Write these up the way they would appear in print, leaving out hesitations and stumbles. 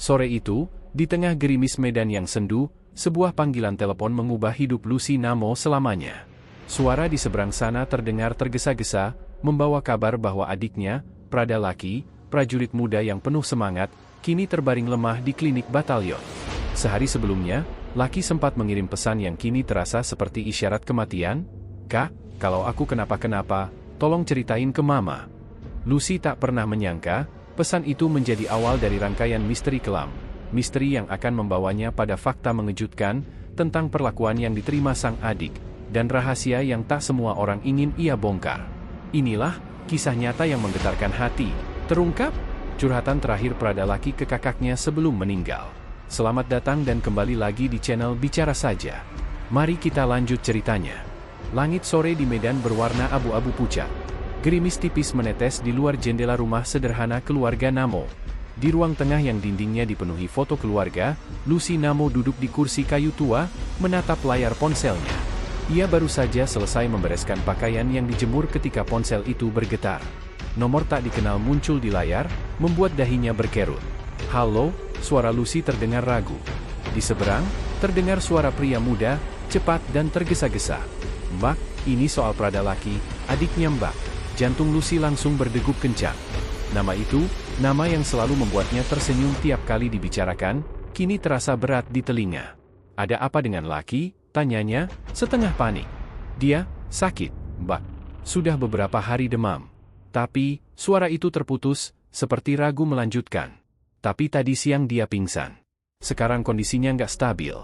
Sore itu, di tengah gerimis medan yang sendu, sebuah panggilan telepon mengubah hidup Lucy Namo selamanya. Suara di seberang sana terdengar tergesa-gesa, membawa kabar bahwa adiknya, Prada Lucky, prajurit muda yang penuh semangat, kini terbaring lemah di klinik batalion. Sehari sebelumnya, Lucky sempat mengirim pesan yang kini terasa seperti isyarat kematian. "Kak, kalau aku kenapa-kenapa, tolong ceritain ke Mama." Lucy tak pernah menyangka, pesan itu menjadi awal dari rangkaian misteri kelam. Misteri yang akan membawanya pada fakta mengejutkan tentang perlakuan yang diterima sang adik, dan rahasia yang tak semua orang ingin ia bongkar. Inilah kisah nyata yang menggetarkan hati. Terungkap, curhatan terakhir Prada Lucky ke kakaknya sebelum meninggal. Selamat datang dan kembali lagi di channel Bicara Saja. Mari kita lanjut ceritanya. Langit sore di Medan berwarna abu-abu pucat. Gerimis tipis menetes di luar jendela rumah sederhana keluarga Namo. Di ruang tengah yang dindingnya dipenuhi foto keluarga, Lucy Namo duduk di kursi kayu tua, menatap layar ponselnya. Ia baru saja selesai membereskan pakaian yang dijemur ketika ponsel itu bergetar. Nomor tak dikenal muncul di layar, membuat dahinya berkerut. "Halo," suara Lucy terdengar ragu. Di seberang, terdengar suara pria muda, cepat dan tergesa-gesa. "Mbak, ini soal Prada Lucky, adiknya Mbak." Jantung Lucy langsung berdegup kencang. Nama itu, nama yang selalu membuatnya tersenyum tiap kali dibicarakan, kini terasa berat di telinga. "Ada apa dengan Lucky?" tanyanya, setengah panik. "Dia sakit, Mbak. Sudah beberapa hari demam." Tapi, suara itu terputus, seperti ragu melanjutkan. "Tapi tadi siang dia pingsan. Sekarang kondisinya nggak stabil."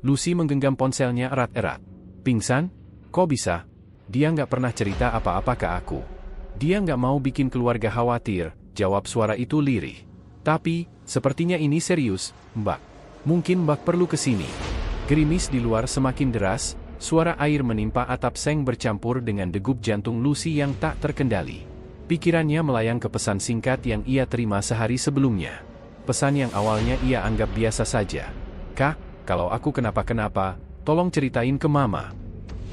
Lucy menggenggam ponselnya erat-erat. "Pingsan? Kok bisa? Dia nggak pernah cerita apa-apa ke aku." "Dia nggak mau bikin keluarga khawatir," jawab suara itu lirih. "Tapi, sepertinya ini serius, Mbak. Mungkin Mbak perlu ke sini." Gerimis di luar semakin deras, suara air menimpa atap seng bercampur dengan degup jantung Lucy yang tak terkendali. Pikirannya melayang ke pesan singkat yang ia terima sehari sebelumnya. Pesan yang awalnya ia anggap biasa saja. "Kak, kalau aku kenapa-kenapa, tolong ceritain ke Mama."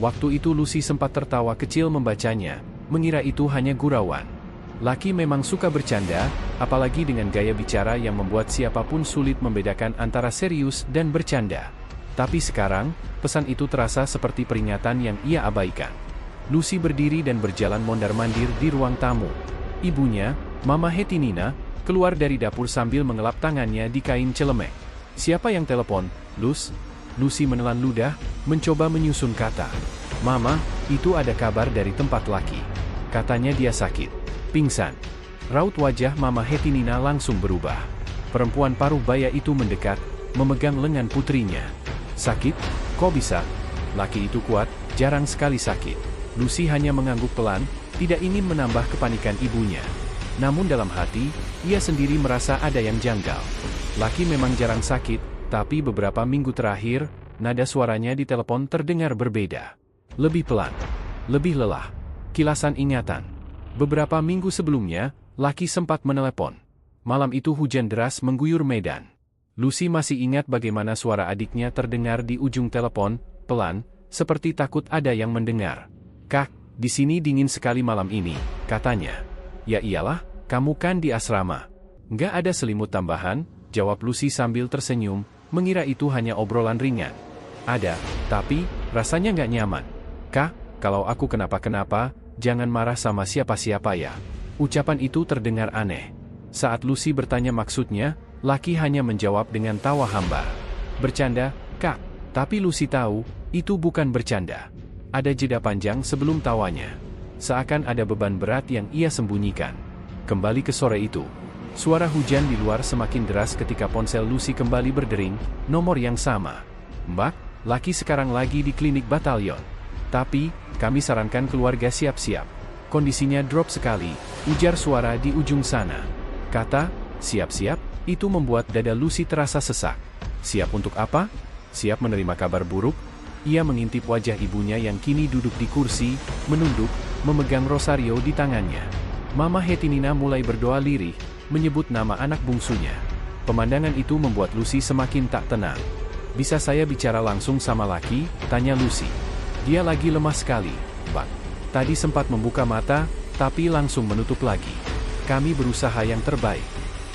Waktu itu Lucy sempat tertawa kecil membacanya, mengira itu hanya gurauan. Lucky memang suka bercanda, apalagi dengan gaya bicara yang membuat siapapun sulit membedakan antara serius dan bercanda. Tapi sekarang, pesan itu terasa seperti peringatan yang ia abaikan. Lucy berdiri dan berjalan mondar-mandir di ruang tamu. Ibunya, Mama Hetinina, keluar dari dapur sambil mengelap tangannya di kain celemek. "Siapa yang telepon, Lus?" Lucy menelan ludah, mencoba menyusun kata. "Mama, itu ada kabar dari tempat Lucky. Katanya dia sakit. Pingsan." Raut wajah Mama Hetinina langsung berubah. Perempuan paruh baya itu mendekat, memegang lengan putrinya. "Sakit? Kok bisa? Lucky itu kuat, jarang sekali sakit." Lucy hanya mengangguk pelan, tidak ingin menambah kepanikan ibunya. Namun dalam hati, ia sendiri merasa ada yang janggal. Lucky memang jarang sakit, tapi beberapa minggu terakhir, nada suaranya di telepon terdengar berbeda. Lebih pelan, lebih lelah. Kilasan ingatan. Beberapa minggu sebelumnya, Lucky sempat menelepon. Malam itu hujan deras mengguyur Medan. Lucy masih ingat bagaimana suara adiknya terdengar di ujung telepon, pelan, seperti takut ada yang mendengar. "Kak, di sini dingin sekali malam ini," katanya. "Ya iyalah, kamu kan di asrama." "Nggak ada selimut tambahan," jawab Lucy sambil tersenyum, mengira itu hanya obrolan ringan. "Ada, tapi rasanya nggak nyaman." "Kak, kalau aku kenapa-kenapa, jangan marah sama siapa-siapa ya." Ucapan itu terdengar aneh. Saat Lucy bertanya maksudnya, Lucky hanya menjawab dengan tawa hambar. "Bercanda, Kak." Tapi Lucy tahu, itu bukan bercanda. Ada jeda panjang sebelum tawanya. Seakan ada beban berat yang ia sembunyikan. Kembali ke sore itu. Suara hujan di luar semakin deras ketika ponsel Lucy kembali berdering, nomor yang sama. "Mbak, Lucky sekarang lagi di klinik batalion. Tapi, kami sarankan keluarga siap-siap. Kondisinya drop sekali," ujar suara di ujung sana. Kata, "siap-siap," itu membuat dada Lucy terasa sesak. Siap untuk apa? Siap menerima kabar buruk? Ia mengintip wajah ibunya yang kini duduk di kursi, menunduk, memegang rosario di tangannya. Mama Hetinina mulai berdoa lirih, menyebut nama anak bungsunya. Pemandangan itu membuat Lucy semakin tak tenang. "Bisa saya bicara langsung sama Lucky?" tanya Lucy. "Dia lagi lemah sekali, Pak. Tadi sempat membuka mata, tapi langsung menutup lagi. Kami berusaha yang terbaik."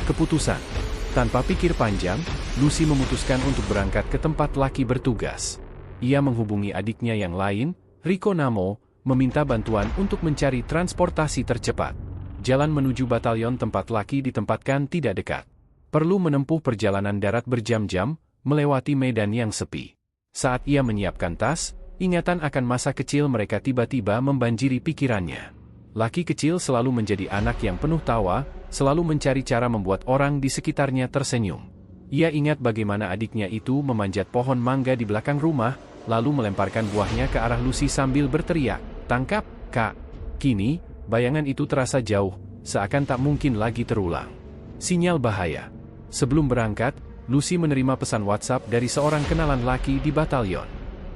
"Keputusan?" Tanpa pikir panjang, Lucy memutuskan untuk berangkat ke tempat Lucky bertugas. Ia menghubungi adiknya yang lain, Rico Namo, meminta bantuan untuk mencari transportasi tercepat. Jalan menuju batalion tempat Lucky ditempatkan tidak dekat. Perlu menempuh perjalanan darat berjam-jam, melewati medan yang sepi. Saat ia menyiapkan tas, ingatan akan masa kecil mereka tiba-tiba membanjiri pikirannya. Lucky kecil selalu menjadi anak yang penuh tawa, selalu mencari cara membuat orang di sekitarnya tersenyum. Ia ingat bagaimana adiknya itu memanjat pohon mangga di belakang rumah, lalu melemparkan buahnya ke arah Lucy sambil berteriak, "Tangkap, Kak!" Kini, bayangan itu terasa jauh, seakan tak mungkin lagi terulang. Sinyal bahaya. Sebelum berangkat, Lucy menerima pesan WhatsApp dari seorang kenalan Lucky di batalion.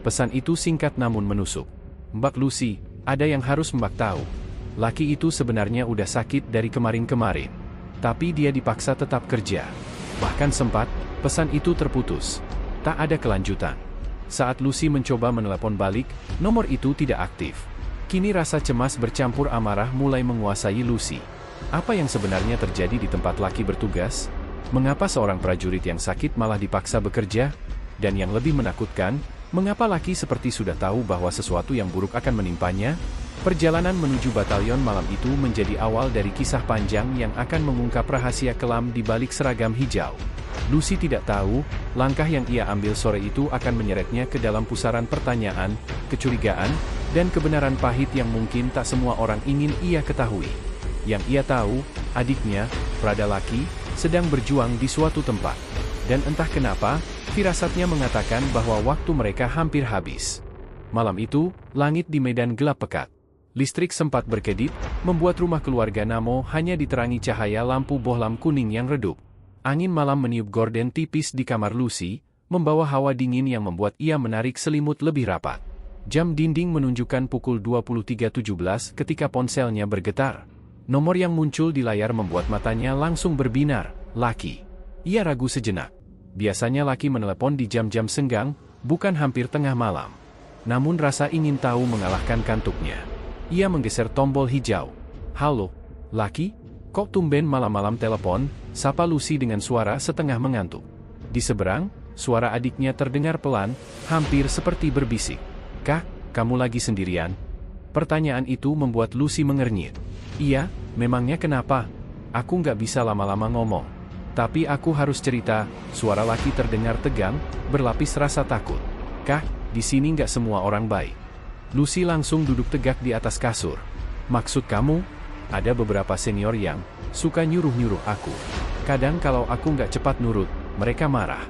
Pesan itu singkat namun menusuk. "Mbak Lucy, ada yang harus Mbak tahu. Lucky itu sebenarnya udah sakit dari kemarin-kemarin. Tapi dia dipaksa tetap kerja. Bahkan sempat, pesan itu terputus. Tak ada kelanjutan." Saat Lucy mencoba menelepon balik, nomor itu tidak aktif. Kini rasa cemas bercampur amarah mulai menguasai Lucy. Apa yang sebenarnya terjadi di tempat Lucky bertugas? Mengapa seorang prajurit yang sakit malah dipaksa bekerja? Dan yang lebih menakutkan, mengapa Lucky seperti sudah tahu bahwa sesuatu yang buruk akan menimpanya? Perjalanan menuju batalion malam itu menjadi awal dari kisah panjang yang akan mengungkap rahasia kelam di balik seragam hijau. Lucy tidak tahu, langkah yang ia ambil sore itu akan menyeretnya ke dalam pusaran pertanyaan, kecurigaan, dan kebenaran pahit yang mungkin tak semua orang ingin ia ketahui. Yang ia tahu, adiknya, Prada Lucky, sedang berjuang di suatu tempat. Dan entah kenapa, firasatnya mengatakan bahwa waktu mereka hampir habis. Malam itu, langit di medan gelap pekat. Listrik sempat berkedip, membuat rumah keluarga Namo hanya diterangi cahaya lampu bohlam kuning yang redup. Angin malam meniup gorden tipis di kamar Lucy, membawa hawa dingin yang membuat ia menarik selimut lebih rapat. Jam dinding menunjukkan pukul 23.17 ketika ponselnya bergetar. Nomor yang muncul di layar membuat matanya langsung berbinar, Lucky. Ia ragu sejenak. Biasanya Lucky menelepon di jam-jam senggang, bukan hampir tengah malam. Namun rasa ingin tahu mengalahkan kantuknya. Ia menggeser tombol hijau. "Halo, Lucky? Kok tumben malam-malam telepon?" sapa Lucy dengan suara setengah mengantuk. Di seberang, suara adiknya terdengar pelan, hampir seperti berbisik. "Kak, kamu lagi sendirian?" Pertanyaan itu membuat Lucy mengernyit. "Iya, memangnya kenapa? Aku nggak bisa lama-lama ngomong. Tapi aku harus cerita." Suara Lucky terdengar tegang, berlapis rasa takut. "Kak, di sini nggak semua orang baik." Lucy langsung duduk tegak di atas kasur. "Maksud kamu? Ada beberapa senior yang suka nyuruh-nyuruh aku. Kadang kalau aku nggak cepat nurut, mereka marah.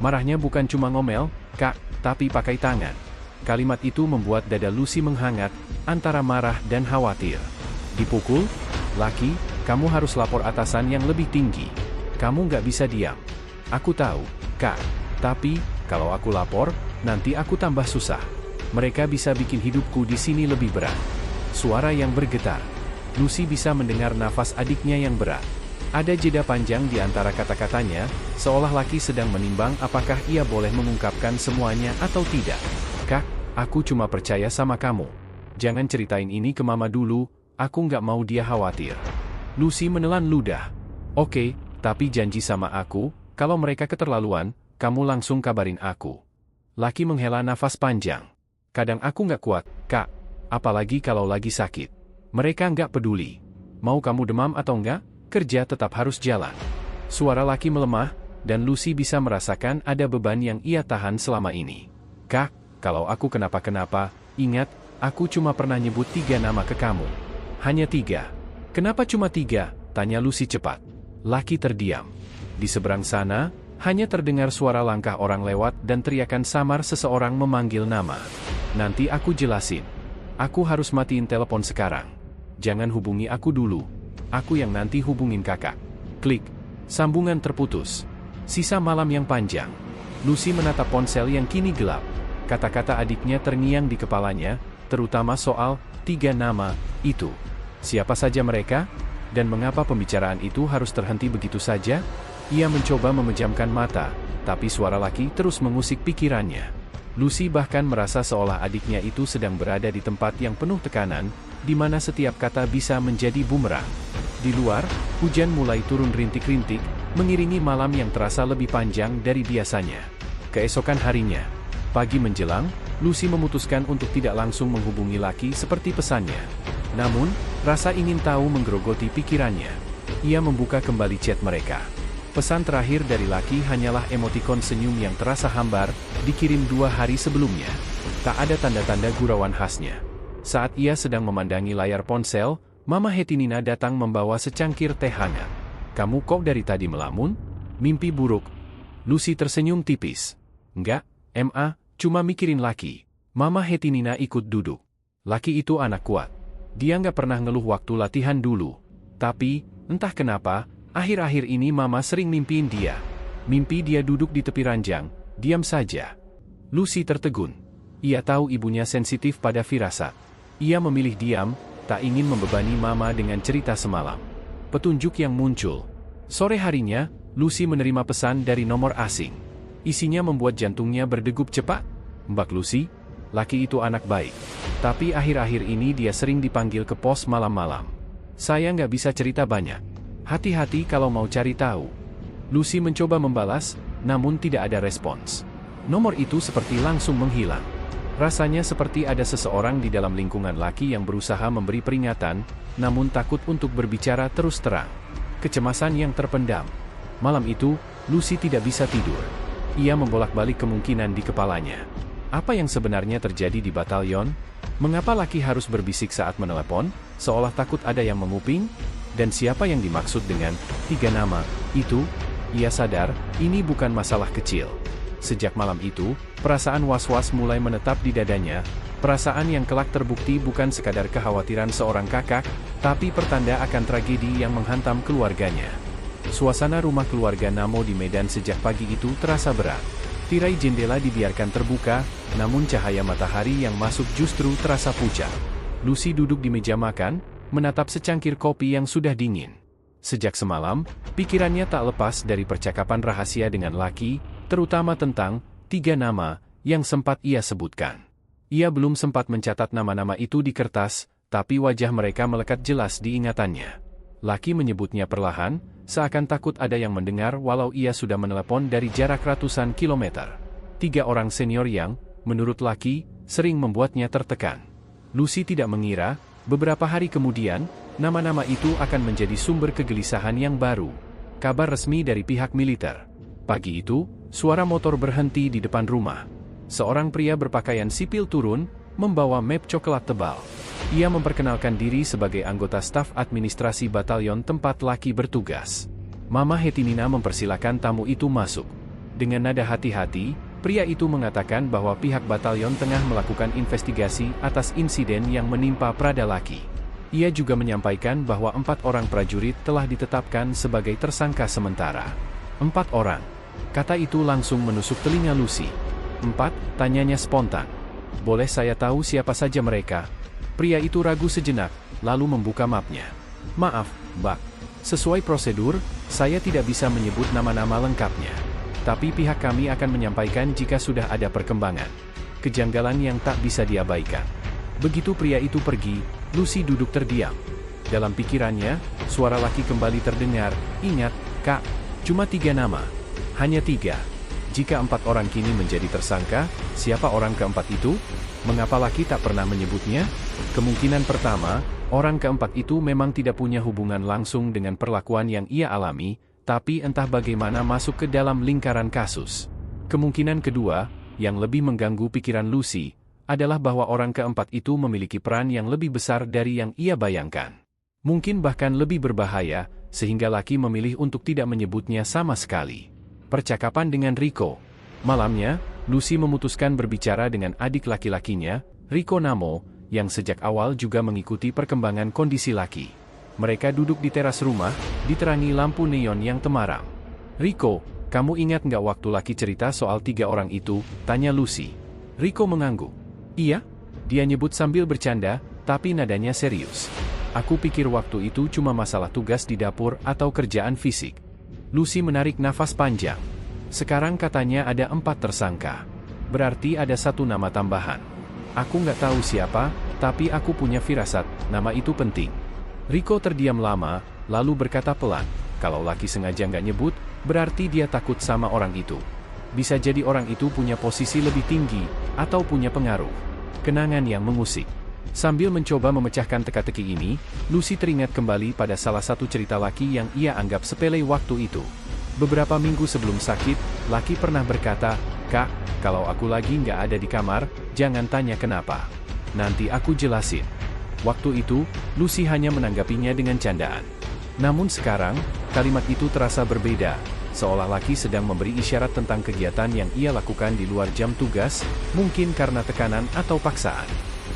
Marahnya bukan cuma ngomel, Kak, tapi pakai tangan." Kalimat itu membuat dada Lucy menghangat, antara marah dan khawatir. "Dipukul? Lucky, kamu harus lapor atasan yang lebih tinggi. Kamu nggak bisa diam." "Aku tahu, Kak. Tapi, kalau aku lapor, nanti aku tambah susah. Mereka bisa bikin hidupku di sini lebih berat." Suara yang bergetar. Lucy bisa mendengar nafas adiknya yang berat. Ada jeda panjang di antara kata-katanya, seolah Lucky sedang menimbang apakah ia boleh mengungkapkan semuanya atau tidak. "Kak, aku cuma percaya sama kamu. Jangan ceritain ini ke Mama dulu, aku nggak mau dia khawatir." Lucy menelan ludah. "Oke, tapi janji sama aku, kalau mereka keterlaluan, kamu langsung kabarin aku." Lucky menghela nafas panjang. "Kadang aku nggak kuat, Kak. Apalagi kalau lagi sakit. Mereka nggak peduli. Mau kamu demam atau enggak, kerja tetap harus jalan." Suara Lucky melemah, dan Lucy bisa merasakan ada beban yang ia tahan selama ini. "Kak, kalau aku kenapa-kenapa, ingat, aku cuma pernah nyebut 3 nama ke kamu." "Hanya 3? Kenapa cuma 3? Tanya Lucy cepat. Lucky terdiam. Di seberang sana, hanya terdengar suara langkah orang lewat dan teriakan samar seseorang memanggil nama. "Nanti aku jelasin. Aku harus matiin telepon sekarang. Jangan hubungi aku dulu. Aku yang nanti hubungin kakak." Klik. Sambungan terputus. Sisa malam yang panjang. Lucy menatap ponsel yang kini gelap. Kata-kata adiknya terngiang di kepalanya, terutama soal 3 nama itu. Siapa saja mereka? Dan mengapa pembicaraan itu harus terhenti begitu saja? Ia mencoba memejamkan mata, tapi suara Lucky terus mengusik pikirannya. Lucy bahkan merasa seolah adiknya itu sedang berada di tempat yang penuh tekanan, di mana setiap kata bisa menjadi bumerang. Di luar, hujan mulai turun rintik-rintik, mengiringi malam yang terasa lebih panjang dari biasanya. Keesokan harinya, pagi menjelang, Lucy memutuskan untuk tidak langsung menghubungi Lucky seperti pesannya. Namun, rasa ingin tahu menggerogoti pikirannya. Ia membuka kembali chat mereka. Pesan terakhir dari Lucky hanyalah emotikon senyum yang terasa hambar, dikirim 2 hari sebelumnya. Tak ada tanda-tanda gurauan khasnya. Saat ia sedang memandangi layar ponsel, Mama Hetinina datang membawa secangkir teh hangat. "Kamu kok dari tadi melamun? Mimpi buruk?" Lucy tersenyum tipis. "Enggak, Ma, cuma mikirin Lucky." Mama Hetinina ikut duduk. Lucky itu anak kuat. Dia nggak pernah ngeluh waktu latihan dulu. Tapi, entah kenapa, akhir-akhir ini Mama sering mimpiin dia. Mimpi dia duduk di tepi ranjang, diam saja. Lucy tertegun. Ia tahu ibunya sensitif pada firasat. Ia memilih diam, tak ingin membebani Mama dengan cerita semalam. Petunjuk yang muncul. Sore harinya, Lucy menerima pesan dari nomor asing. Isinya membuat jantungnya berdegup cepat. "Mbak Lucy, Lucky itu anak baik. Tapi akhir-akhir ini dia sering dipanggil ke pos malam-malam. Saya nggak bisa cerita banyak. Hati-hati kalau mau cari tahu." Lucy mencoba membalas, namun tidak ada respons. Nomor itu seperti langsung menghilang. Rasanya seperti ada seseorang di dalam lingkungan Lucky yang berusaha memberi peringatan, namun takut untuk berbicara terus terang. Kecemasan yang terpendam. Malam itu, Lucy tidak bisa tidur. Ia membolak-balik kemungkinan di kepalanya. Apa yang sebenarnya terjadi di batalion? Mengapa Lucky harus berbisik saat menelepon, seolah takut ada yang menguping? Dan siapa yang dimaksud dengan 3 nama itu? Ia sadar, ini bukan masalah kecil. Sejak malam itu, perasaan was-was mulai menetap di dadanya. Perasaan yang kelak terbukti bukan sekadar kekhawatiran seorang kakak, tapi pertanda akan tragedi yang menghantam keluarganya. Suasana rumah keluarga Namo di Medan sejak pagi itu terasa berat. Tirai jendela dibiarkan terbuka, namun cahaya matahari yang masuk justru terasa pucat. Lucy duduk di meja makan, menatap secangkir kopi yang sudah dingin. Sejak semalam, pikirannya tak lepas dari percakapan rahasia dengan Lucky, terutama tentang 3 nama yang sempat ia sebutkan. Ia belum sempat mencatat nama-nama itu di kertas, tapi wajah mereka melekat jelas di ingatannya. Lucky menyebutnya perlahan, seakan takut ada yang mendengar walau ia sudah menelepon dari jarak ratusan kilometer. 3 orang senior yang, menurut Lucky, sering membuatnya tertekan. Lucy tidak mengira, beberapa hari kemudian, nama-nama itu akan menjadi sumber kegelisahan yang baru. Kabar resmi dari pihak militer. Pagi itu, suara motor berhenti di depan rumah. Seorang pria berpakaian sipil turun, membawa map coklat tebal. Ia memperkenalkan diri sebagai anggota staf administrasi batalion tempat Lucky bertugas. Mama Hetinina mempersilakan tamu itu masuk. Dengan nada hati-hati, pria itu mengatakan bahwa pihak batalion tengah melakukan investigasi atas insiden yang menimpa Prada Lucky. Ia juga menyampaikan bahwa 4 orang prajurit telah ditetapkan sebagai tersangka sementara. 4 orang. Kata itu langsung menusuk telinga Lucy. 4, tanyanya spontan. "Boleh saya tahu siapa saja mereka?" Pria itu ragu sejenak, lalu membuka mapnya. "Maaf, Mbak. Sesuai prosedur, saya tidak bisa menyebut nama-nama lengkapnya. Tapi pihak kami akan menyampaikan jika sudah ada perkembangan. Kejanggalan yang tak bisa diabaikan." Begitu pria itu pergi, Lucy duduk terdiam. Dalam pikirannya, suara Lucky kembali terdengar, "Ingat, Kak, cuma 3 nama. Hanya 3. Jika 4 orang kini menjadi tersangka, siapa orang keempat itu? Mengapa Lucky tak pernah menyebutnya?" Kemungkinan pertama, orang keempat itu memang tidak punya hubungan langsung dengan perlakuan yang ia alami, tapi entah bagaimana masuk ke dalam lingkaran kasus. Kemungkinan kedua, yang lebih mengganggu pikiran Lucy, adalah bahwa orang keempat itu memiliki peran yang lebih besar dari yang ia bayangkan. Mungkin bahkan lebih berbahaya, sehingga Lucky memilih untuk tidak menyebutnya sama sekali. Percakapan dengan Rico. Malamnya, Lucy memutuskan berbicara dengan adik laki-lakinya, Rico Namo, yang sejak awal juga mengikuti perkembangan kondisi Lucky. Mereka duduk di teras rumah, diterangi lampu neon yang temaram. "Rico, kamu ingat nggak waktu Lucky cerita soal 3 orang itu?" tanya Lucy. Rico mengangguk. "Iya?" dia nyebut sambil bercanda, tapi nadanya serius. "Aku pikir waktu itu cuma masalah tugas di dapur atau kerjaan fisik." Lucy menarik nafas panjang. "Sekarang katanya ada 4 tersangka. Berarti ada 1 nama tambahan. Aku nggak tahu siapa, tapi aku punya firasat, nama itu penting." Rico terdiam lama, lalu berkata pelan, Kalau laki sengaja nggak nyebut, berarti dia takut sama orang itu. Bisa jadi orang itu punya posisi lebih tinggi, atau punya pengaruh. Kenangan yang mengusik. Sambil mencoba memecahkan teka-teki ini, Lucy teringat kembali pada salah satu cerita laki yang ia anggap sepele waktu itu. Beberapa minggu sebelum sakit, laki pernah berkata, "Kak, kalau aku lagi nggak ada di kamar, jangan tanya kenapa. Nanti aku jelasin." Waktu itu, Lucy hanya menanggapinya dengan candaan. Namun sekarang, kalimat itu terasa berbeda, seolah laki sedang memberi isyarat tentang kegiatan yang ia lakukan di luar jam tugas, mungkin karena tekanan atau paksaan.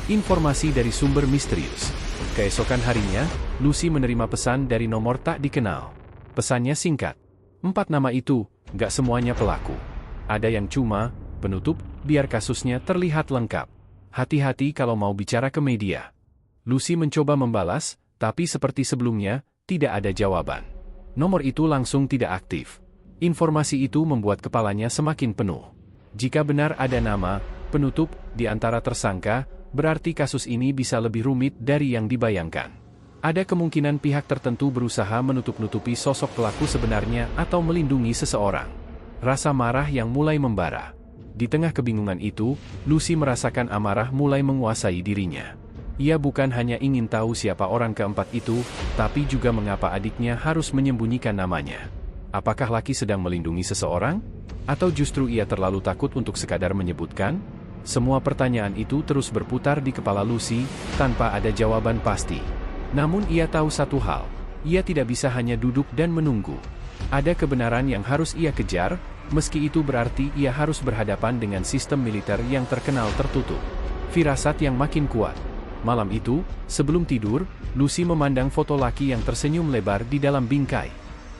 Informasi dari sumber misterius. Keesokan harinya, Lucy menerima pesan dari nomor tak dikenal. Pesannya singkat. 4 nama itu, nggak semuanya pelaku. Ada yang cuma penutup, biar kasusnya terlihat lengkap. Hati-hati kalau mau bicara ke media. Lucy mencoba membalas, tapi seperti sebelumnya, tidak ada jawaban. Nomor itu langsung tidak aktif. Informasi itu membuat kepalanya semakin penuh. Jika benar ada nama penutup di antara tersangka, berarti kasus ini bisa lebih rumit dari yang dibayangkan. Ada kemungkinan pihak tertentu berusaha menutup-nutupi sosok pelaku sebenarnya atau melindungi seseorang. Rasa marah yang mulai membara. Di tengah kebingungan itu, Lucy merasakan amarah mulai menguasai dirinya. Ia bukan hanya ingin tahu siapa orang keempat itu, tapi juga mengapa adiknya harus menyembunyikan namanya. Apakah laki sedang melindungi seseorang? Atau justru ia terlalu takut untuk sekadar menyebutkan? Semua pertanyaan itu terus berputar di kepala Lucy, tanpa ada jawaban pasti. Namun ia tahu satu hal, ia tidak bisa hanya duduk dan menunggu. Ada kebenaran yang harus ia kejar, meski itu berarti ia harus berhadapan dengan sistem militer yang terkenal tertutup. Firasat yang makin kuat. Malam itu, sebelum tidur, Lucy memandang foto laki yang tersenyum lebar di dalam bingkai.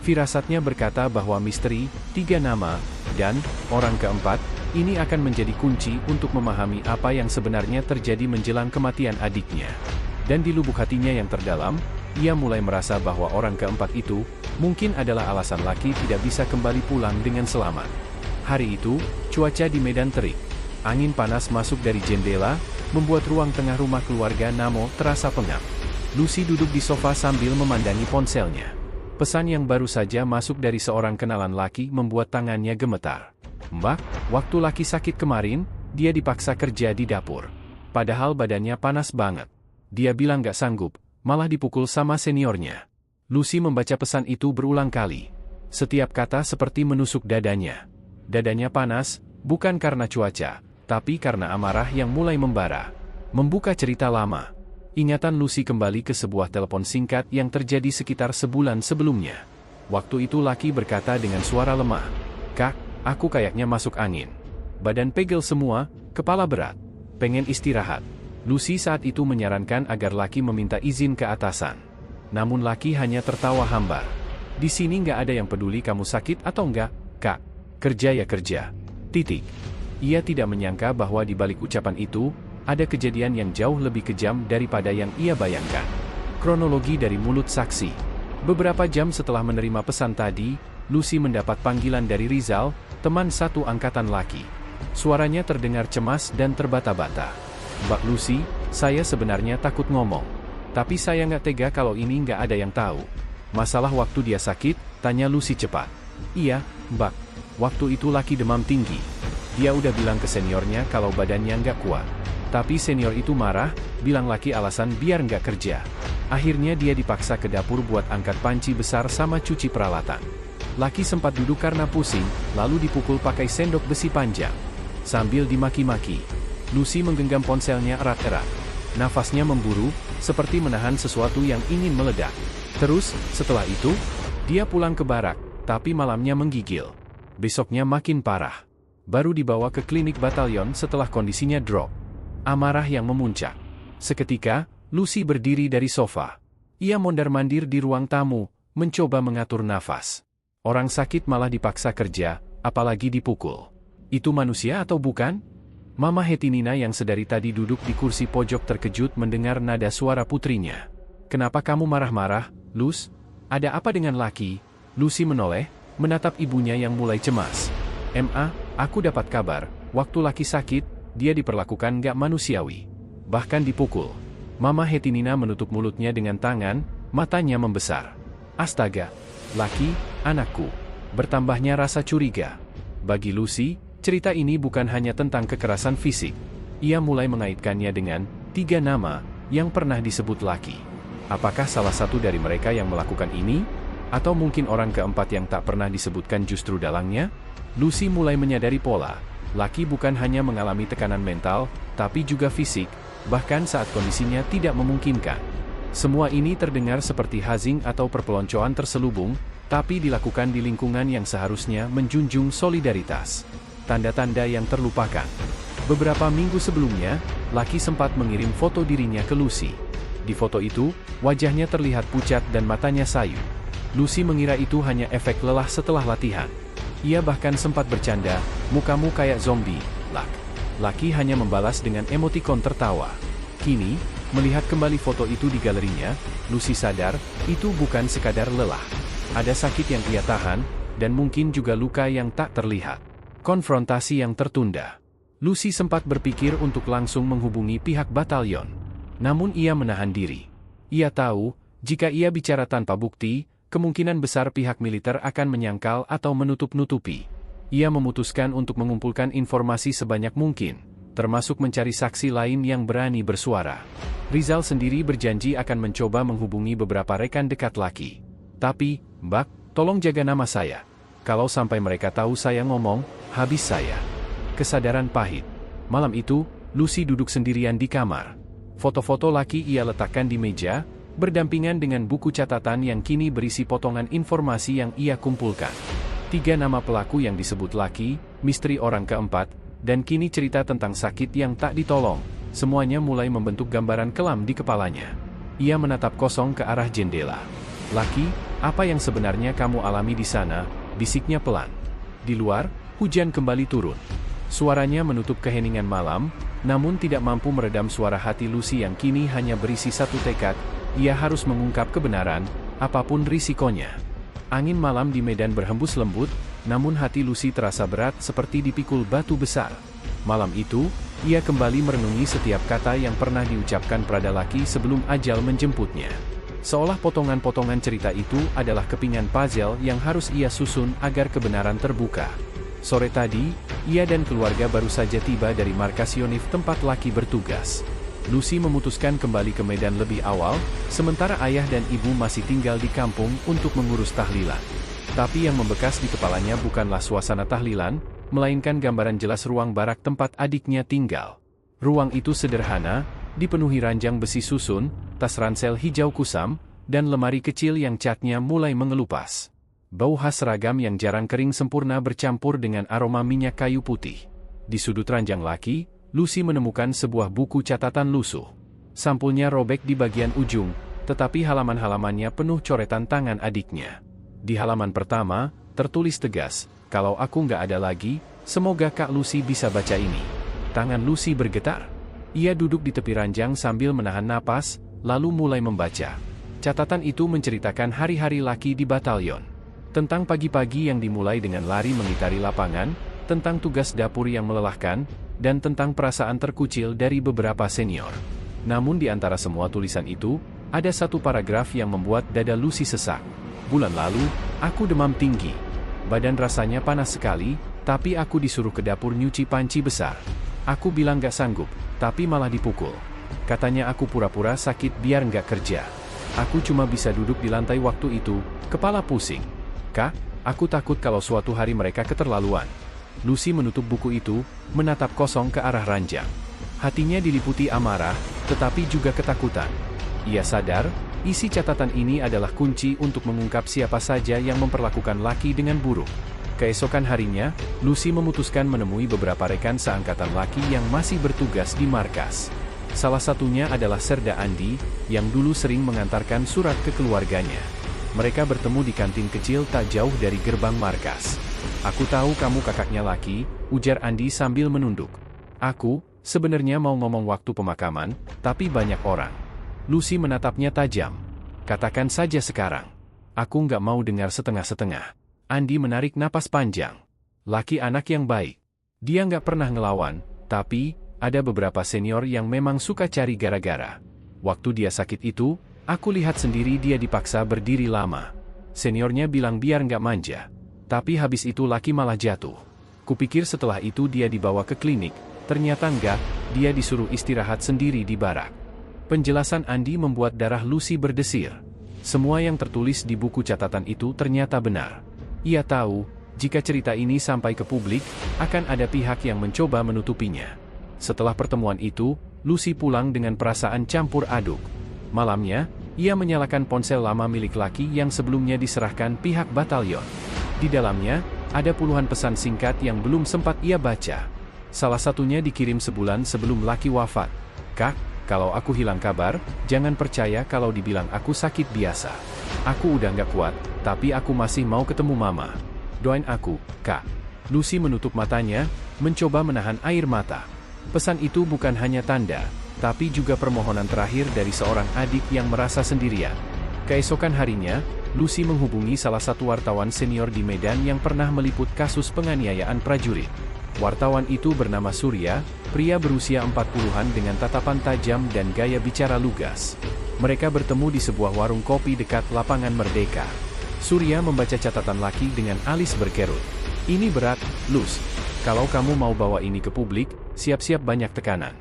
Firasatnya berkata bahwa misteri, 3 nama, dan orang keempat, ini akan menjadi kunci untuk memahami apa yang sebenarnya terjadi menjelang kematian adiknya. Dan di lubuk hatinya yang terdalam, ia mulai merasa bahwa orang keempat itu, mungkin adalah alasan laki tidak bisa kembali pulang dengan selamat. Hari itu, cuaca di Medan terik. Angin panas masuk dari jendela, membuat ruang tengah rumah keluarga Namo terasa pengap. Lucy duduk di sofa sambil memandangi ponselnya. Pesan yang baru saja masuk dari seorang kenalan laki membuat tangannya gemetar. "Mbak, waktu laki sakit kemarin, dia dipaksa kerja di dapur. Padahal badannya panas banget. Dia bilang gak sanggup, malah dipukul sama seniornya." Lucy membaca pesan itu berulang kali. Setiap kata seperti menusuk dadanya. Dadanya panas, bukan karena cuaca, tapi karena amarah yang mulai membara. Membuka cerita lama. Ingatan Lucy kembali ke sebuah telepon singkat yang terjadi sekitar sebulan sebelumnya. Waktu itu laki berkata dengan suara lemah, "Kak, aku kayaknya masuk angin. Badan pegel semua, kepala berat. Pengen istirahat." Lucy saat itu menyarankan agar laki meminta izin ke atasan. Namun laki hanya tertawa hambar. "Di sini nggak ada yang peduli kamu sakit atau enggak, Kak. Kerja ya kerja. Titik." Ia tidak menyangka bahwa di balik ucapan itu, ada kejadian yang jauh lebih kejam daripada yang ia bayangkan. Kronologi dari mulut saksi. Beberapa jam setelah menerima pesan tadi, Lucy mendapat panggilan dari Rizal, teman satu angkatan laki. Suaranya terdengar cemas dan terbata-bata. "Mbak Lucy, saya sebenarnya takut ngomong. Tapi saya nggak tega kalau ini nggak ada yang tahu." "Masalah waktu dia sakit?" tanya Lucy cepat. "Iya, Mbak. Waktu itu laki demam tinggi. Dia udah bilang ke seniornya kalau badannya nggak kuat. Tapi senior itu marah, bilang laki alasan biar nggak kerja. Akhirnya dia dipaksa ke dapur buat angkat panci besar sama cuci peralatan. Laki sempat duduk karena pusing, lalu dipukul pakai sendok besi panjang. Sambil dimaki-maki, Lucy menggenggam ponselnya erat-erat. Nafasnya memburu, seperti menahan sesuatu yang ingin meledak. Terus, setelah itu, dia pulang ke barak, tapi malamnya menggigil. Besoknya makin parah. Baru dibawa ke klinik batalion setelah kondisinya drop. Amarah yang memuncak. Seketika, Lucy berdiri dari sofa. Ia mondar-mandir di ruang tamu, mencoba mengatur nafas. Orang sakit malah dipaksa kerja, apalagi dipukul. Itu manusia atau bukan? Mama Hetinina yang sedari tadi duduk di kursi pojok terkejut mendengar nada suara putrinya. "Kenapa kamu marah-marah, Luz? Ada apa dengan laki?" Lucy menoleh, menatap ibunya yang mulai cemas. "Ma, aku dapat kabar, waktu laki sakit, dia diperlakukan gak manusiawi. Bahkan dipukul." Mama Hetinina menutup mulutnya dengan tangan, matanya membesar. Astaga, Lucky, anakku. Bertambahnya rasa curiga. Bagi Lucy, cerita ini bukan hanya tentang kekerasan fisik. Ia mulai mengaitkannya dengan 3 nama yang pernah disebut Lucky. Apakah salah satu dari mereka yang melakukan ini? Atau mungkin orang keempat yang tak pernah disebutkan justru dalangnya? Lucy mulai menyadari pola. Lucky bukan hanya mengalami tekanan mental, tapi juga fisik, bahkan saat kondisinya tidak memungkinkan. Semua ini terdengar seperti hazing atau perpeloncoan terselubung, tapi dilakukan di lingkungan yang seharusnya menjunjung solidaritas. Tanda-tanda yang terlupakan. Beberapa minggu sebelumnya, Lucky sempat mengirim foto dirinya ke Lucy. Di foto itu, wajahnya terlihat pucat dan matanya sayu. Lucy mengira itu hanya efek lelah setelah latihan. Ia bahkan sempat bercanda, "Mukamu kayak zombie, Luck." Lucky hanya membalas dengan emotikon tertawa. Kini, melihat kembali foto itu di galerinya, Lucy sadar, itu bukan sekadar lelah. Ada sakit yang ia tahan, dan mungkin juga luka yang tak terlihat. Konfrontasi yang tertunda. Lucy sempat berpikir untuk langsung menghubungi pihak batalion. Namun ia menahan diri. Ia tahu, jika ia bicara tanpa bukti, kemungkinan besar pihak militer akan menyangkal atau menutup-nutupi. Ia memutuskan untuk mengumpulkan informasi sebanyak mungkin, termasuk mencari saksi lain yang berani bersuara. Rizal sendiri berjanji akan mencoba menghubungi beberapa rekan dekat Lucky. "Tapi, Mbak, tolong jaga nama saya. Kalau sampai mereka tahu saya ngomong, habis saya." Kesadaran pahit. Malam itu, Lucy duduk sendirian di kamar. Foto-foto Lucky ia letakkan di meja, berdampingan dengan buku catatan yang kini berisi potongan informasi yang ia kumpulkan. 3 nama pelaku yang disebut Lucky, misteri orang keempat, dan kini cerita tentang sakit yang tak ditolong. Semuanya mulai membentuk gambaran kelam di kepalanya. Ia menatap kosong ke arah jendela. "Lucky, apa yang sebenarnya kamu alami di sana?" bisiknya pelan. Di luar, hujan kembali turun. Suaranya menutup keheningan malam, namun tidak mampu meredam suara hati Lucy yang kini hanya berisi satu tekad. Ia harus mengungkap kebenaran, apapun risikonya. Angin malam di medan berhembus lembut, namun hati Lucy terasa berat seperti dipikul batu besar. Malam itu, ia kembali merenungi setiap kata yang pernah diucapkan pada Lucky sebelum ajal menjemputnya. Seolah potongan-potongan cerita itu adalah kepingan puzzle yang harus ia susun agar kebenaran terbuka. Sore tadi, ia dan keluarga baru saja tiba dari markas Yonif tempat Lucky bertugas. Lucy memutuskan kembali ke Medan lebih awal, sementara ayah dan ibu masih tinggal di kampung untuk mengurus tahlilan. Tapi yang membekas di kepalanya bukanlah suasana tahlilan, melainkan gambaran jelas ruang barak tempat adiknya tinggal. Ruang itu sederhana, dipenuhi ranjang besi susun, tas ransel hijau kusam, dan lemari kecil yang catnya mulai mengelupas. Bau khas seragam yang jarang kering sempurna bercampur dengan aroma minyak kayu putih. Di sudut ranjang Lucky, Lucy menemukan sebuah buku catatan lusuh. Sampulnya robek di bagian ujung, tetapi halaman-halamannya penuh coretan tangan adiknya. Di halaman pertama, tertulis tegas, "Kalau aku nggak ada lagi, semoga Kak Lucy bisa baca ini." Tangan Lucy bergetar. Ia duduk di tepi ranjang sambil menahan napas, lalu mulai membaca. Catatan itu menceritakan hari-hari Lucky di batalion. Tentang pagi-pagi yang dimulai dengan lari mengitari lapangan, tentang tugas dapur yang melelahkan, dan tentang perasaan terkucil dari beberapa senior. Namun di antara semua tulisan itu, ada satu paragraf yang membuat dada Lucy sesak. "Bulan lalu, aku demam tinggi. Badan rasanya panas sekali, tapi aku disuruh ke dapur nyuci panci besar. Aku bilang gak sanggup, tapi malah dipukul. Katanya aku pura-pura sakit biar gak kerja. Aku cuma bisa duduk di lantai waktu itu, kepala pusing. Kak, aku takut kalau suatu hari mereka keterlaluan." Lucy menutup buku itu, menatap kosong ke arah ranjang. Hatinya diliputi amarah, tetapi juga ketakutan. Ia sadar, isi catatan ini adalah kunci untuk mengungkap siapa saja yang memperlakukan Lucky dengan buruk. Keesokan harinya, Lucy memutuskan menemui beberapa rekan seangkatan Lucky yang masih bertugas di markas. Salah satunya adalah Serda Andi, yang dulu sering mengantarkan surat ke keluarganya. Mereka bertemu di kantin kecil tak jauh dari gerbang markas. "Aku tahu kamu kakaknya Lucky," ujar Andi sambil menunduk. "Aku, sebenarnya mau ngomong waktu pemakaman, tapi banyak orang." Lucy menatapnya tajam. "Katakan saja sekarang. Aku nggak mau dengar setengah-setengah." Andi menarik napas panjang. Lucky anak yang baik. Dia nggak pernah ngelawan, tapi ada beberapa senior yang memang suka cari gara-gara. Waktu dia sakit itu, aku lihat sendiri dia dipaksa berdiri lama. Seniornya bilang biar nggak manja. Tapi habis itu Lucky malah jatuh. Kupikir setelah itu dia dibawa ke klinik, ternyata enggak, dia disuruh istirahat sendiri di barak. Penjelasan Andi membuat darah Lucy berdesir. Semua yang tertulis di buku catatan itu ternyata benar. Ia tahu, jika cerita ini sampai ke publik, akan ada pihak yang mencoba menutupinya. Setelah pertemuan itu, Lucy pulang dengan perasaan campur aduk. Malamnya, ia menyalakan ponsel lama milik Lucky yang sebelumnya diserahkan pihak batalion. Di dalamnya, ada puluhan pesan singkat yang belum sempat ia baca. Salah satunya dikirim sebulan sebelum Lucky wafat. "Kak, kalau aku hilang kabar, jangan percaya kalau dibilang aku sakit biasa. Aku udah nggak kuat, tapi aku masih mau ketemu Mama. Doain aku, Kak." Lucy menutup matanya, mencoba menahan air mata. Pesan itu bukan hanya tanda, tapi juga permohonan terakhir dari seorang adik yang merasa sendirian. Keesokan harinya, Lucy menghubungi salah satu wartawan senior di Medan yang pernah meliput kasus penganiayaan prajurit. Wartawan itu bernama Surya, pria berusia 40-an dengan tatapan tajam dan gaya bicara lugas. Mereka bertemu di sebuah warung kopi dekat lapangan Merdeka. Surya membaca catatan Lucky dengan alis berkerut. "Ini berat, Lus. Kalau kamu mau bawa ini ke publik, siap-siap banyak tekanan.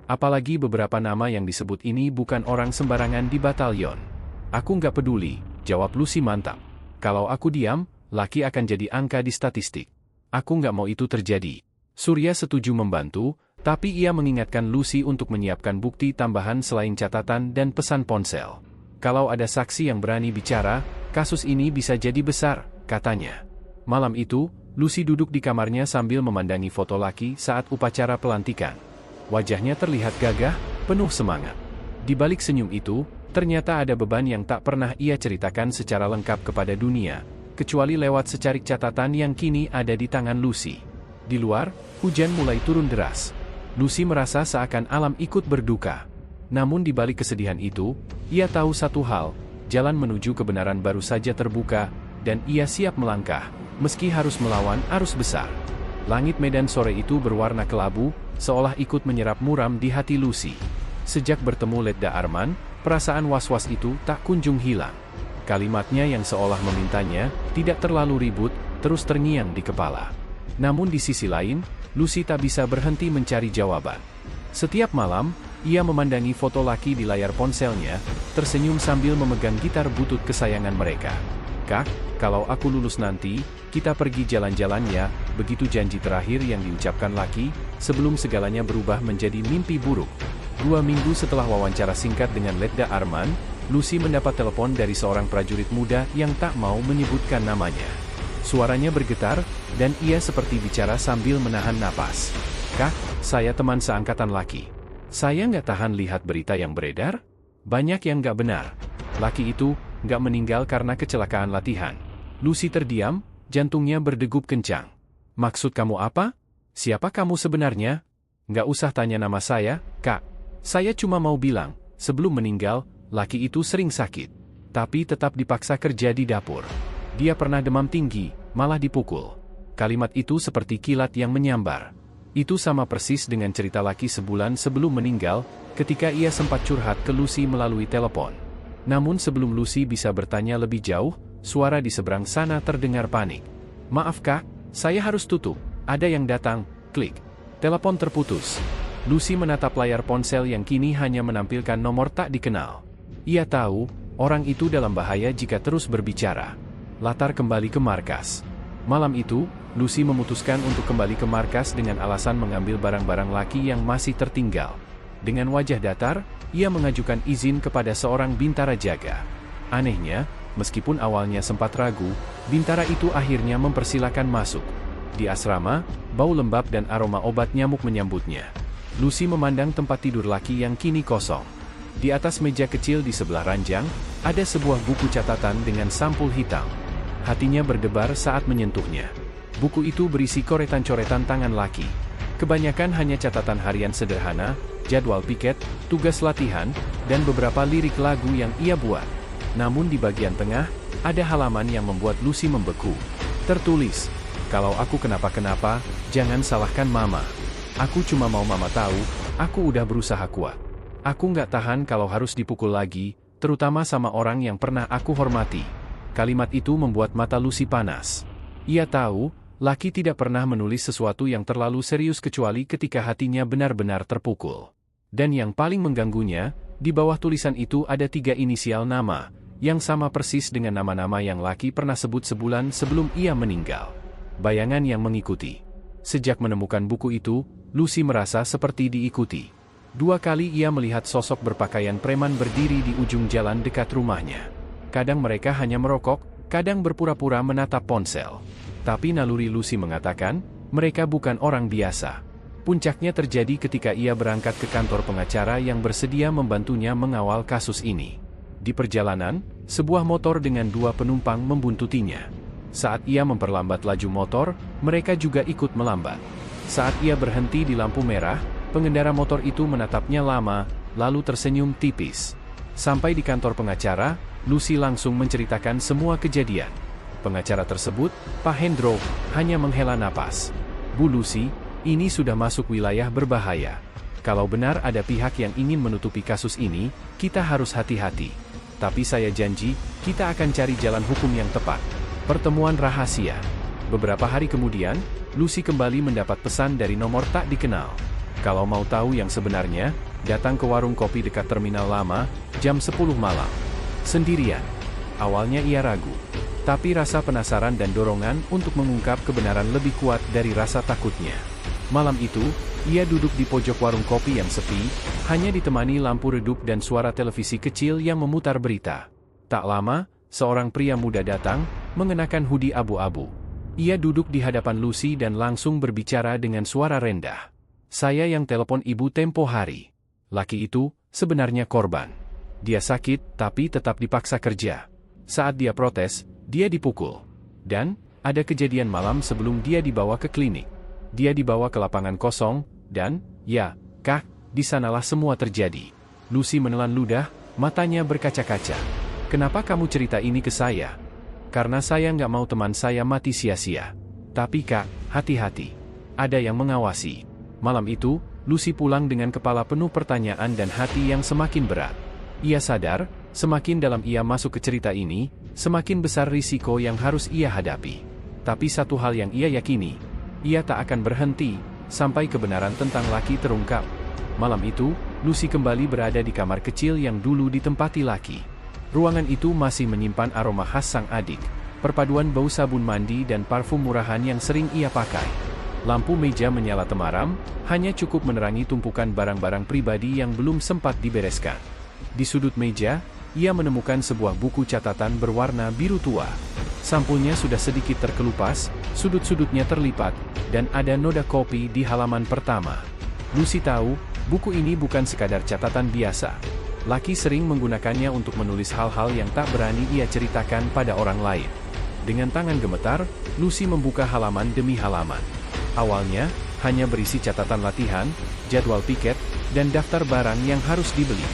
Apalagi beberapa nama yang disebut ini bukan orang sembarangan di batalion." "Aku nggak peduli," jawab Lucy mantap. "Kalau aku diam, Lucky akan jadi angka di statistik. Aku nggak mau itu terjadi." Surya setuju membantu, tapi ia mengingatkan Lucy untuk menyiapkan bukti tambahan selain catatan dan pesan ponsel. "Kalau ada saksi yang berani bicara, kasus ini bisa jadi besar," katanya. Malam itu, Lucy duduk di kamarnya sambil memandangi foto Lucky saat upacara pelantikan. Wajahnya terlihat gagah, penuh semangat. Di balik senyum itu, ternyata ada beban yang tak pernah ia ceritakan secara lengkap kepada dunia, kecuali lewat secarik catatan yang kini ada di tangan Lucy. Di luar, hujan mulai turun deras. Lucy merasa seakan alam ikut berduka. Namun di balik kesedihan itu, ia tahu satu hal, jalan menuju kebenaran baru saja terbuka, dan ia siap melangkah, meski harus melawan arus besar. Langit Medan sore itu berwarna kelabu, seolah ikut menyerap muram di hati Lucy. Sejak bertemu Letda Arman, perasaan was-was itu tak kunjung hilang. Kalimatnya yang seolah memintanya, tidak terlalu ribut, terus terngiang di kepala. Namun di sisi lain, Lucy tak bisa berhenti mencari jawaban. Setiap malam, ia memandangi foto Lucky di layar ponselnya, tersenyum sambil memegang gitar butut kesayangan mereka. "Kak, kalau aku lulus nanti, kita pergi jalan-jalan ya," begitu janji terakhir yang diucapkan Lucky, sebelum segalanya berubah menjadi mimpi buruk. 2 minggu setelah wawancara singkat dengan Letda Arman, Lucy mendapat telepon dari seorang prajurit muda yang tak mau menyebutkan namanya. Suaranya bergetar, dan ia seperti bicara sambil menahan napas. "Kak, saya teman seangkatan Lucky. Saya nggak tahan lihat berita yang beredar. Banyak yang nggak benar. Lucky itu nggak meninggal karena kecelakaan latihan." Lucy terdiam, jantungnya berdegup kencang. "Maksud kamu apa? Siapa kamu sebenarnya?" "Nggak usah tanya nama saya, Kak. Saya cuma mau bilang, sebelum meninggal, Lucky itu sering sakit. Tapi tetap dipaksa kerja di dapur. Dia pernah demam tinggi, malah dipukul." Kalimat itu seperti kilat yang menyambar. Itu sama persis dengan cerita Lucky sebulan sebelum meninggal, ketika ia sempat curhat ke Lucy melalui telepon. Namun sebelum Lucy bisa bertanya lebih jauh, suara di seberang sana terdengar panik. "Maaf Kak, saya harus tutup, ada yang datang." Klik. Telepon terputus. Lucy menatap layar ponsel yang kini hanya menampilkan nomor tak dikenal. Ia tahu, orang itu dalam bahaya jika terus berbicara. Latar kembali ke markas. Malam itu, Lucy memutuskan untuk kembali ke markas dengan alasan mengambil barang-barang Lucky yang masih tertinggal. Dengan wajah datar, ia mengajukan izin kepada seorang bintara jaga. Anehnya, meskipun awalnya sempat ragu, bintara itu akhirnya mempersilakan masuk. Di asrama, bau lembab dan aroma obat nyamuk menyambutnya. Lucy memandang tempat tidur Lucky yang kini kosong. Di atas meja kecil di sebelah ranjang, ada sebuah buku catatan dengan sampul hitam. Hatinya berdebar saat menyentuhnya. Buku itu berisi coretan-coretan tangan Lucky. Kebanyakan hanya catatan harian sederhana, jadwal piket, tugas latihan, dan beberapa lirik lagu yang ia buat. Namun di bagian tengah, ada halaman yang membuat Lucy membeku. Tertulis, "Kalau aku kenapa-kenapa, jangan salahkan Mama. Aku cuma mau Mama tahu, aku udah berusaha kuat. Aku nggak tahan kalau harus dipukul lagi, terutama sama orang yang pernah aku hormati." Kalimat itu membuat mata Lucy panas. Ia tahu, laki tidak pernah menulis sesuatu yang terlalu serius kecuali ketika hatinya benar-benar terpukul. Dan yang paling mengganggunya, di bawah tulisan itu ada 3 inisial nama, yang sama persis dengan nama-nama yang laki pernah sebut sebulan sebelum ia meninggal. Bayangan yang mengikuti. Sejak menemukan buku itu, Lucy merasa seperti diikuti. 2 kali ia melihat sosok berpakaian preman berdiri di ujung jalan dekat rumahnya. Kadang mereka hanya merokok, kadang berpura-pura menatap ponsel. Tapi naluri Lucy mengatakan, mereka bukan orang biasa. Puncaknya terjadi ketika ia berangkat ke kantor pengacara yang bersedia membantunya mengawal kasus ini. Di perjalanan, sebuah motor dengan 2 penumpang membuntutinya. Saat ia memperlambat laju motor, mereka juga ikut melambat. Saat ia berhenti di lampu merah, pengendara motor itu menatapnya lama, lalu tersenyum tipis. Sampai di kantor pengacara, Lucy langsung menceritakan semua kejadian. Pengacara tersebut, Pak Hendro, hanya menghela napas. Bu Lucy, ini sudah masuk wilayah berbahaya. Kalau benar ada pihak yang ingin menutupi kasus ini, kita harus hati-hati. Tapi saya janji, kita akan cari jalan hukum yang tepat. Pertemuan rahasia. Beberapa hari kemudian, Lucy kembali mendapat pesan dari nomor tak dikenal. Kalau mau tahu yang sebenarnya, datang ke warung kopi dekat terminal lama, jam 10 malam. Sendirian. Awalnya ia ragu. Tapi rasa penasaran dan dorongan untuk mengungkap kebenaran lebih kuat dari rasa takutnya. Malam itu, ia duduk di pojok warung kopi yang sepi, hanya ditemani lampu redup dan suara televisi kecil yang memutar berita. Tak lama, seorang pria muda datang, mengenakan hoodie abu-abu. Ia duduk di hadapan Lucy dan langsung berbicara dengan suara rendah. Saya yang telepon ibu tempo hari. Laki itu, sebenarnya korban. Dia sakit, tapi tetap dipaksa kerja. Saat dia protes, dia dipukul. Dan, ada kejadian malam sebelum dia dibawa ke klinik. Dia dibawa ke lapangan kosong, dan, ya, Kak, di sanalah semua terjadi. Lucy menelan ludah, matanya berkaca-kaca. Kenapa kamu cerita ini ke saya? Karena saya nggak mau teman saya mati sia-sia. Tapi Kak, hati-hati. Ada yang mengawasi. Malam itu, Lucy pulang dengan kepala penuh pertanyaan dan hati yang semakin berat. Ia sadar, semakin dalam ia masuk ke cerita ini, semakin besar risiko yang harus ia hadapi. Tapi satu hal yang ia yakini, ia tak akan berhenti, sampai kebenaran tentang laki terungkap. Malam itu, Lucy kembali berada di kamar kecil yang dulu ditempati laki. Ruangan itu masih menyimpan aroma khas sang adik, perpaduan bau sabun mandi dan parfum murahan yang sering ia pakai. Lampu meja menyala temaram, hanya cukup menerangi tumpukan barang-barang pribadi yang belum sempat dibereskan. Di sudut meja, ia menemukan sebuah buku catatan berwarna biru tua. Sampulnya sudah sedikit terkelupas, sudut-sudutnya terlipat, dan ada noda kopi di halaman pertama. Lucy tahu, buku ini bukan sekadar catatan biasa. Laki sering menggunakannya untuk menulis hal-hal yang tak berani ia ceritakan pada orang lain. Dengan tangan gemetar, Lucy membuka halaman demi halaman. Awalnya, hanya berisi catatan latihan, jadwal piket, dan daftar barang yang harus dibeli.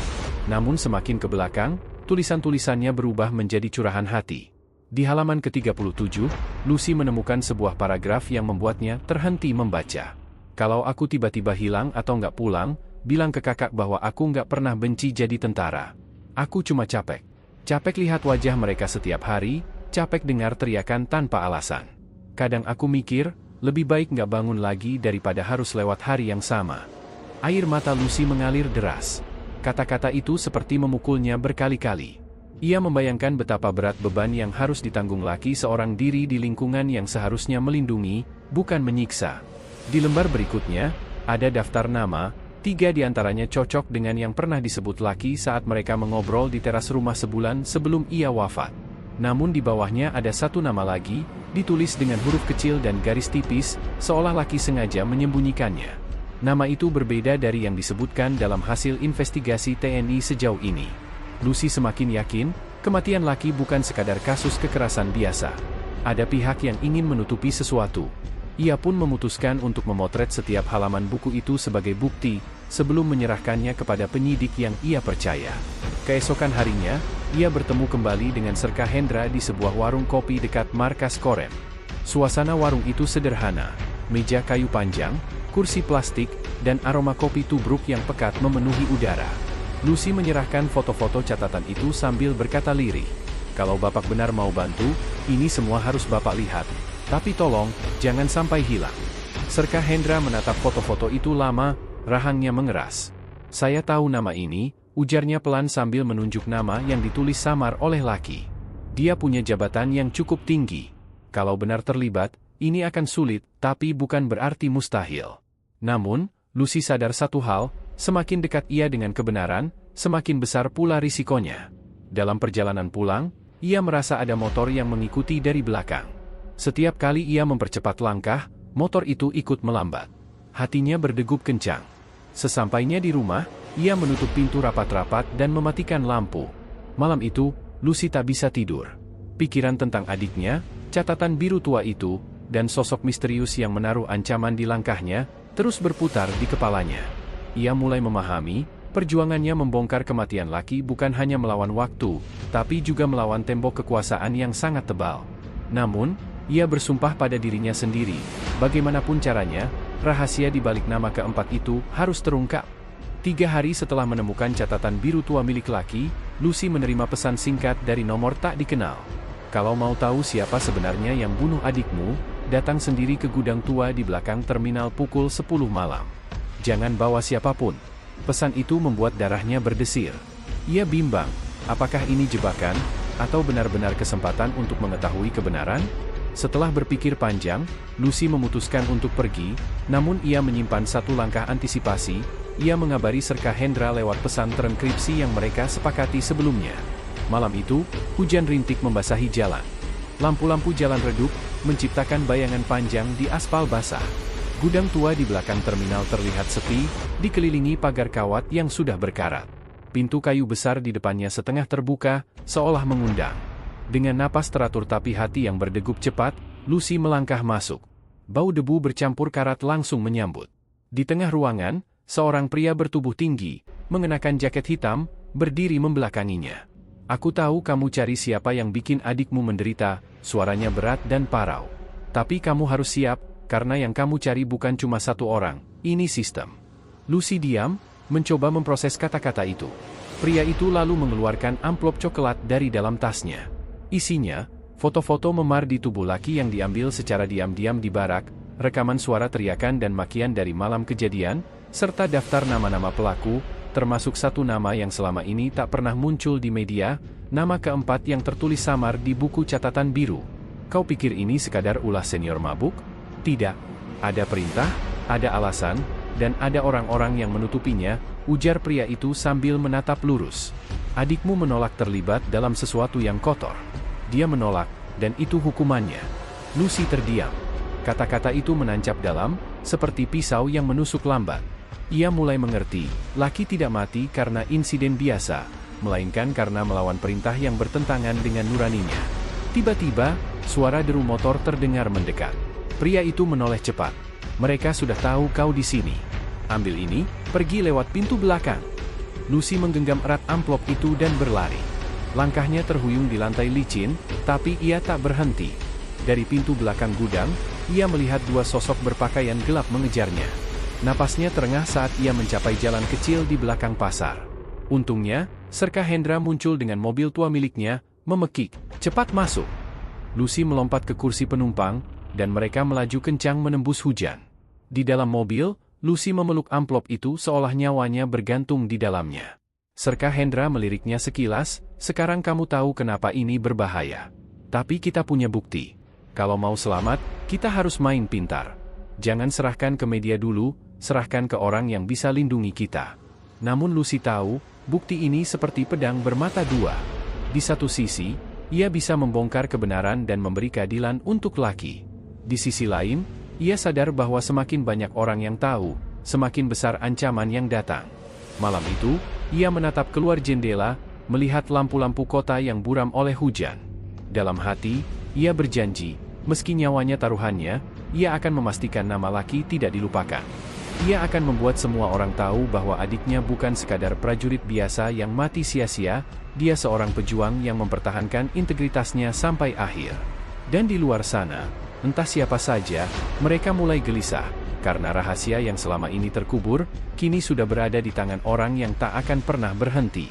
Namun semakin ke belakang, tulisan-tulisannya berubah menjadi curahan hati. Di halaman ke-37, Lucy menemukan sebuah paragraf yang membuatnya terhenti membaca. Kalau aku tiba-tiba hilang atau nggak pulang, bilang ke kakak bahwa aku nggak pernah benci jadi tentara. Aku cuma capek. Capek lihat wajah mereka setiap hari, capek dengar teriakan tanpa alasan. Kadang aku mikir, lebih baik nggak bangun lagi daripada harus lewat hari yang sama. Air mata Lucy mengalir deras. Kata-kata itu seperti memukulnya berkali-kali. Ia membayangkan betapa berat beban yang harus ditanggung laki seorang diri di lingkungan yang seharusnya melindungi, bukan menyiksa. Di lembar berikutnya, ada daftar nama, 3 diantaranya cocok dengan yang pernah disebut laki saat mereka mengobrol di teras rumah sebulan sebelum ia wafat. Namun di bawahnya ada satu nama lagi, ditulis dengan huruf kecil dan garis tipis, seolah laki sengaja menyembunyikannya. Nama itu berbeda dari yang disebutkan dalam hasil investigasi TNI sejauh ini. Lucy semakin yakin, kematian laki bukan sekadar kasus kekerasan biasa. Ada pihak yang ingin menutupi sesuatu. Ia pun memutuskan untuk memotret setiap halaman buku itu sebagai bukti, sebelum menyerahkannya kepada penyidik yang ia percaya. Keesokan harinya, ia bertemu kembali dengan Serka Hendra di sebuah warung kopi dekat markas Korem. Suasana warung itu sederhana, meja kayu panjang, kursi plastik, dan aroma kopi tubruk yang pekat memenuhi udara. Lucy menyerahkan foto-foto catatan itu sambil berkata lirih. Kalau Bapak benar mau bantu, ini semua harus Bapak lihat. Tapi tolong, jangan sampai hilang. Serka Hendra menatap foto-foto itu lama, rahangnya mengeras. Saya tahu nama ini, ujarnya pelan sambil menunjuk nama yang ditulis samar oleh laki. Dia punya jabatan yang cukup tinggi. Kalau benar terlibat, ini akan sulit, tapi bukan berarti mustahil. Namun, Lucy sadar satu hal, semakin dekat ia dengan kebenaran, semakin besar pula risikonya. Dalam perjalanan pulang, ia merasa ada motor yang mengikuti dari belakang. Setiap kali ia mempercepat langkah, motor itu ikut melambat. Hatinya berdegup kencang. Sesampainya di rumah, ia menutup pintu rapat-rapat dan mematikan lampu. Malam itu, Lucy tak bisa tidur. Pikiran tentang adiknya, catatan biru tua itu, dan sosok misterius yang menaruh ancaman di langkahnya, terus berputar di kepalanya. Ia mulai memahami, perjuangannya membongkar kematian laki bukan hanya melawan waktu, tapi juga melawan tembok kekuasaan yang sangat tebal. Namun, ia bersumpah pada dirinya sendiri, bagaimanapun caranya, rahasia di balik nama keempat itu harus terungkap. 3 hari setelah menemukan catatan biru tua milik laki, Lucy menerima pesan singkat dari nomor tak dikenal. Kalau mau tahu siapa sebenarnya yang bunuh adikmu, datang sendiri ke gudang tua di belakang terminal pukul 10 malam. Jangan bawa siapapun. Pesan itu membuat darahnya berdesir. Ia bimbang, apakah ini jebakan, atau benar-benar kesempatan untuk mengetahui kebenaran? Setelah berpikir panjang, Lucy memutuskan untuk pergi, namun ia menyimpan satu langkah antisipasi. Ia mengabari Serka Hendra lewat pesan terenkripsi yang mereka sepakati sebelumnya. Malam itu, hujan rintik membasahi jalan. Lampu-lampu jalan redup, menciptakan bayangan panjang di aspal basah. Gudang tua di belakang terminal terlihat sepi, dikelilingi pagar kawat yang sudah berkarat. Pintu kayu besar di depannya setengah terbuka, seolah mengundang. Dengan napas teratur tapi hati yang berdegup cepat, Lucy melangkah masuk. Bau debu bercampur karat langsung menyambut. Di tengah ruangan, seorang pria bertubuh tinggi, mengenakan jaket hitam, berdiri membelakanginya. "Aku tahu kamu cari siapa yang bikin adikmu menderita," suaranya berat dan parau. "Tapi kamu harus siap, karena yang kamu cari bukan cuma satu orang, ini sistem." Lucy diam, mencoba memproses kata-kata itu. Pria itu lalu mengeluarkan amplop coklat dari dalam tasnya. Isinya, foto-foto memar di tubuh laki yang diambil secara diam-diam di barak, rekaman suara teriakan dan makian dari malam kejadian, serta daftar nama-nama pelaku, termasuk satu nama yang selama ini tak pernah muncul di media, nama keempat yang tertulis samar di buku catatan biru. "Kau pikir ini sekadar ulah senior mabuk? Tidak. Ada perintah, ada alasan, dan ada orang-orang yang menutupinya," ujar pria itu sambil menatap lurus. "Adikmu menolak terlibat dalam sesuatu yang kotor. Dia menolak, dan itu hukumannya." Lucy terdiam. Kata-kata itu menancap dalam, seperti pisau yang menusuk lambat. Ia mulai mengerti, laki tidak mati karena insiden biasa, melainkan karena melawan perintah yang bertentangan dengan nuraninya. Tiba-tiba, suara deru motor terdengar mendekat. Pria itu menoleh cepat. "Mereka sudah tahu kau di sini. Ambil ini, pergi lewat pintu belakang." Lucy menggenggam erat amplop itu dan berlari. Langkahnya terhuyung di lantai licin, tapi ia tak berhenti. Dari pintu belakang gudang, ia melihat dua sosok berpakaian gelap mengejarnya. Napasnya terengah saat ia mencapai jalan kecil di belakang pasar. Untungnya, Serka Hendra muncul dengan mobil tua miliknya, memekik, "Cepat masuk." Lucy melompat ke kursi penumpang, dan mereka melaju kencang menembus hujan. Di dalam mobil, Lucy memeluk amplop itu seolah nyawanya bergantung di dalamnya. Serka Hendra meliriknya sekilas, "Sekarang kamu tahu kenapa ini berbahaya. Tapi kita punya bukti. Kalau mau selamat, kita harus main pintar. Jangan serahkan ke media dulu, serahkan ke orang yang bisa lindungi kita." Namun Lucy tahu, bukti ini seperti pedang bermata dua. Di satu sisi, ia bisa membongkar kebenaran dan memberi keadilan untuk laki. Di sisi lain, ia sadar bahwa semakin banyak orang yang tahu, semakin besar ancaman yang datang. Malam itu, ia menatap keluar jendela, melihat lampu-lampu kota yang buram oleh hujan. Dalam hati, ia berjanji, meski nyawanya taruhannya, ia akan memastikan nama laki tidak dilupakan. Ia akan membuat semua orang tahu bahwa adiknya bukan sekadar prajurit biasa yang mati sia-sia, dia seorang pejuang yang mempertahankan integritasnya sampai akhir. Dan di luar sana, entah siapa saja, mereka mulai gelisah, karena rahasia yang selama ini terkubur, kini sudah berada di tangan orang yang tak akan pernah berhenti.